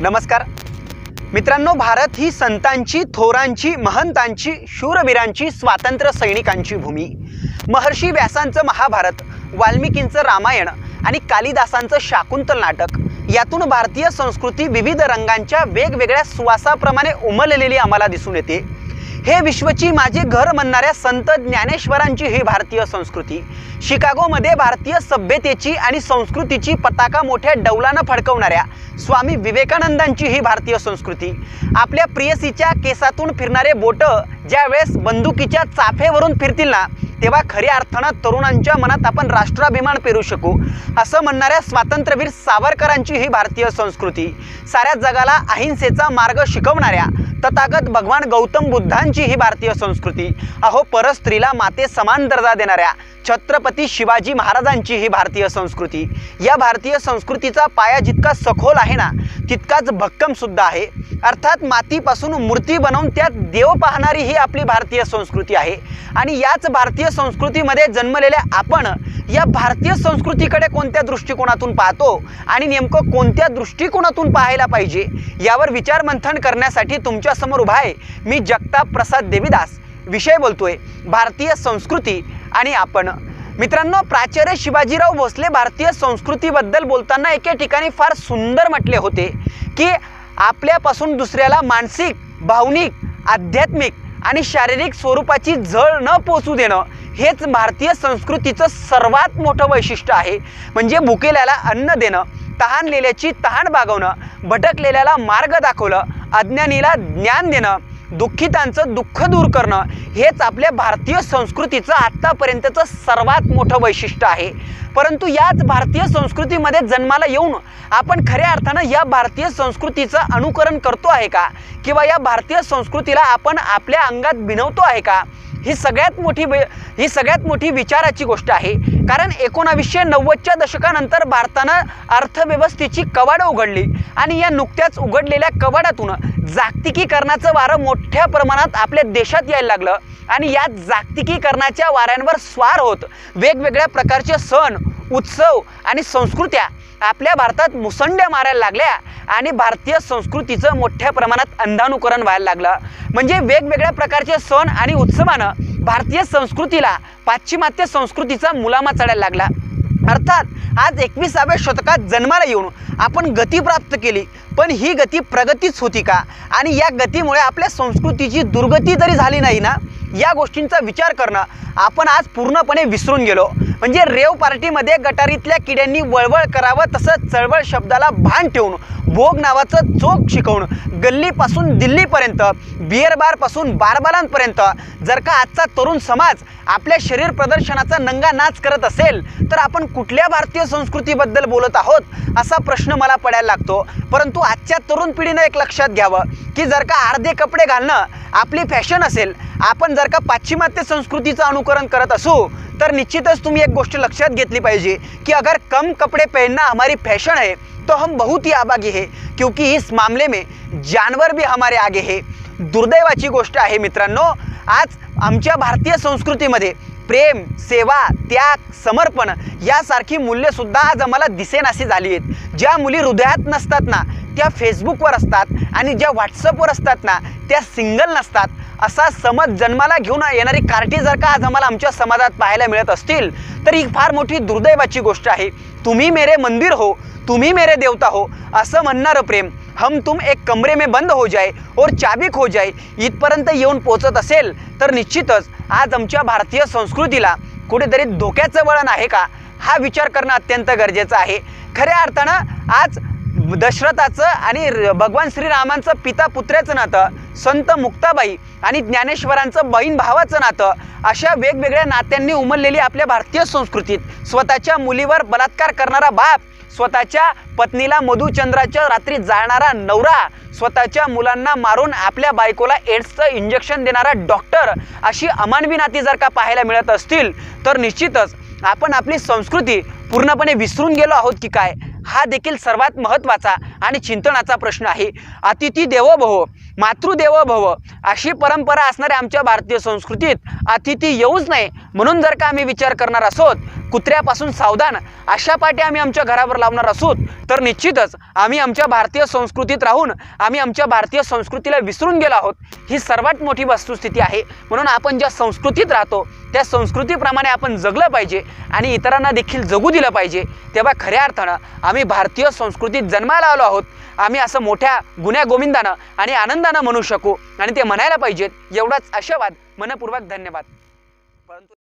नमस्कार मित्रांनो, भारत ही संतांची, थोरांची, महंतांची, शूरवीरांची, स्वातंत्र्य सैनिकांची भूमी। महर्षी व्यासांचं महाभारत, वाल्मिकींचं रामायण आणि कालिदासांचं शाकुंतल नाटक यातून भारतीय संस्कृती विविध रंगांच्या वेगवेगळ्या सुवासाप्रमाणे उमललेली आम्हाला दिसून येते। हे विश्वची माझे घर म्हणणाऱ्या संत ज्ञानेश्वरांची ही भारतीय संस्कृती, शिकागोमध्ये भारतीय सभ्यतेची आणि संस्कृतीची पताका मोठ्या डौलानं फडकवणाऱ्या स्वामी विवेकानंदांची ही भारतीय संस्कृती, आपल्या प्रियसीच्या केसातून फिरणारे बोट ज्यावेळेस बंदुकीच्या चाफेवरून फिरतील ना, तेव्हा खऱ्या अर्थानं तरुणांच्या मनात आपण राष्ट्राभिमान पेरू शकू असं म्हणणाऱ्या स्वातंत्र्यवीर सावरकरांची ही भारतीय संस्कृती, साऱ्या जगाला अहिंसेचा मार्ग शिकवणाऱ्या तथागत भगवान गौतम बुद्धांची ही भारतीय संस्कृती, अहो परस्त्रीला माते समान दर्जा देणाऱ्या छत्रपती शिवाजी महाराजांची ही भारतीय संस्कृती। या भारतीय संस्कृतीचा पाया जितका सखोल आहे ना, तितकाच भक्कम सुद्धा आहे। अर्थात मातीपासून मूर्ती बनवून त्यात देव पाहणारी ही आपली भारतीय संस्कृती आहे। आणि याच भारतीय संस्कृतीमध्ये जन्मलेल्या आपण या भारतीय संस्कृतीकडे कोणत्या दृष्टिकोनातून पाहतो आणि नेमकं कोणत्या दृष्टिकोनातून पाहायला पाहिजे यावर विचार मंथन करण्यासाठी तुमच्या समोर उभा आहे मी, जगताप प्रसाद देवीदास। विषय बोलतोय भारतीय संस्कृती आणि आपण। मित्रांनो, प्राचार्य शिवाजीराव भोसले भारतीय संस्कृतीबद्दल बोलताना एके ठिकाणी फार सुंदर म्हटले होते की आपल्यापासून दुसऱ्याला मानसिक, भावनिक, आध्यात्मिक आणि शारीरिक स्वरूपाची झळ न पोचू देणं हेच भारतीय संस्कृतीचं सर्वात मोठं वैशिष्ट्य आहे। म्हणजे भुकेल्याला अन्न देणं, तहानलेल्याची तहान भागवणं, भटकलेल्याला मार्ग दाखवलं, अज्ञानीला ज्ञान देणं, दुःखितांचं दुःख दूर करणं हेच आपल्या भारतीय संस्कृतीचं आत्तापर्यंतचं सर्वात मोठं वैशिष्ट्य आहे। परंतु याच भारतीय संस्कृतीमध्ये जन्माला येऊन आपण खऱ्या अर्थानं या भारतीय संस्कृतीचं अनुकरण करतो आहे का, किंवा या भारतीय संस्कृतीला आपण आपल्या अंगात भिनवतो आहे का, ही सगळ्यात मोठी विचाराची गोष्ट आहे। कारण 1990च्या दशकानंतर भारतानं अर्थव्यवस्थेची कवाडं उघडली आणि या नुकत्याच उघडलेल्या कवाडातून जागतिकीकरणाचं वारं मोठ्या प्रमाणात आपल्या देशात यायला लागलं आणि या जागतिकीकरणाच्या वाऱ्यांवर स्वार होत वेगवेगळ्या प्रकारचे सण, उत्सव आणि संस्कृत्या आपल्या भारतात मुसंड्या मारायला लागल्या आणि भारतीय संस्कृतीचं मोठ्या प्रमाणात अंधानुकरण व्हायला लागलं। म्हणजे वेगवेगळ्या प्रकारचे सण आणि उत्सवानं भारतीय संस्कृतीला पाश्चिमात्य संस्कृतीचा मुलामा चढायला लागला। अर्थात आज 21व्या शतकात जन्माला येऊन आपण गती प्राप्त केली, पण ही गती प्रगतीच होती का, आणि या गतीमुळे आपल्या संस्कृतीची दुर्गती जरी झाली नाही ना, या गोष्टींचा विचार करणं आपण आज पूर्णपणे विसरून गेलो। म्हणजे रेव पार्टीमध्ये गटारीतल्या किड्यांनी वळवळ करावं तसं चळवळ शब्दाला भान ठेवून भोग नावाचं चोख शिकवून गल्लीपासून दिल्लीपर्यंत, बिअर बारपासून बारबालांपर्यंत जर का आजचा तरुण समाज आपल्या शरीर प्रदर्शनाचा नंगा नाच करत असेल तर आपण कुठल्या भारतीय संस्कृतीबद्दल बोलत आहोत असा प्रश्न मला पडायला लागतो। परंतु आजच्या तरुण पिढीनं एक लक्षात घ्यावं की जर का अर्धे कपडे घालणं आपली फॅशन असेल, आपण जर का पाश्चिमात्य संस्कृतीचं अनुकरण करत असू, तर निश्चितच तुम्ही एक गोष्ट लक्षात घेतली पाहिजे कि अगर कम कपड़े पहनना हमारी फैशन है तो हम बहुत ही आबागी है, क्योंकि इस मामले में जानवर भी हमारे आगे है। दुर्दैवाची गोष्ट आहे मित्रांनो, आज आमच्या भारतीय संस्कृतीमध्ये प्रेम, सेवा, त्याग, समर्पण यासारखी मूल्य सुद्धा आज आम्हाला दिसेनाशी झाली आहेत। ज्या मुली हृदयात नसतात ना, त्या फेसबुकवर असतात आणि ज्या व्हॉट्सअपवर असतात ना, त्या सिंगल नसतात, असा समज जन्माला घेऊन येणारी कार्टी जर का आज आम्हाला आमच्या समाजात पाहायला मिळत असतील तर ही फार मोठी दुर्दैवाची गोष्ट आहे। तुम्ही मेरे मंदिर हो, तुम्ही मेरे देवता हो असं म्हणणारं प्रेम, हम तुम एक कमरे में बंद हो जाए और चाबी खो जाए इथपर्यंत येऊन पोहोचत असेल तर निश्चितच आज आमच्या भारतीय संस्कृतीला कुठेतरी धोक्याचं वळण आहे का, हा विचार करणं अत्यंत गरजेचं आहे। खऱ्या अर्थानं आज दशरथाचं आणि भगवान श्रीरामांचं पिता पुत्र्याचं नातं, संत मुक्ताबाई आणि ज्ञानेश्वरांचं बहीण भावाचं नातं, अशा वेगवेगळ्या नात्यांनी उमललेली आपल्या भारतीय संस्कृतीत स्वतःच्या मुलीवर बलात्कार करणारा बाप, स्वतःच्या पत्नीला मधुचंद्राच्या रात्री जाळणारा नवरा, स्वतःच्या मुलांना मारून आपल्या बायकोला एड्सचं इंजेक्शन देणारा डॉक्टर, अशी अमानवी नाती जर का पाहायला मिळत असतील तर निश्चितच आपण आपली संस्कृती पूर्णपणे विसरून गेलो आहोत की काय, हा देखील सर्वात महत्त्वाचा आणि चिंतनाचा प्रश्न आहे। अतिथी देवो भव, मातृदेवो भव अशी परंपरा असणाऱ्या आमच्या भारतीय संस्कृतीत अतिथी येऊच नाही म्हणून जर का आम्ही विचार करणार असोत कुत्र्यापासून सावधान अशा पाटी आम्ही आमच्या घरावर लावणार असू तर निश्चितच आम्ही आमच्या भारतीय संस्कृतीत राहून आम्ही आमच्या भारतीय संस्कृतीला विसरून गेलो आहोत, ही सर्वात मोठी वस्तुस्थिती आहे। म्हणून आपण ज्या संस्कृतीत राहतो त्या संस्कृतीप्रमाणे आपण जगलं पाहिजे आणि इतरांना देखील जगू दिलं पाहिजे। तेव्हा खऱ्या अर्थानं आम्ही भारतीय संस्कृतीत जन्माला आलो आहोत, आम्ही असं मोठ्या गुण्या गोविंदानं आणि आनंदानं म्हणू शकू आणि ते म्हणायला पाहिजेत। एवढाच आशावाद, मनपूर्वक धन्यवाद। परंतु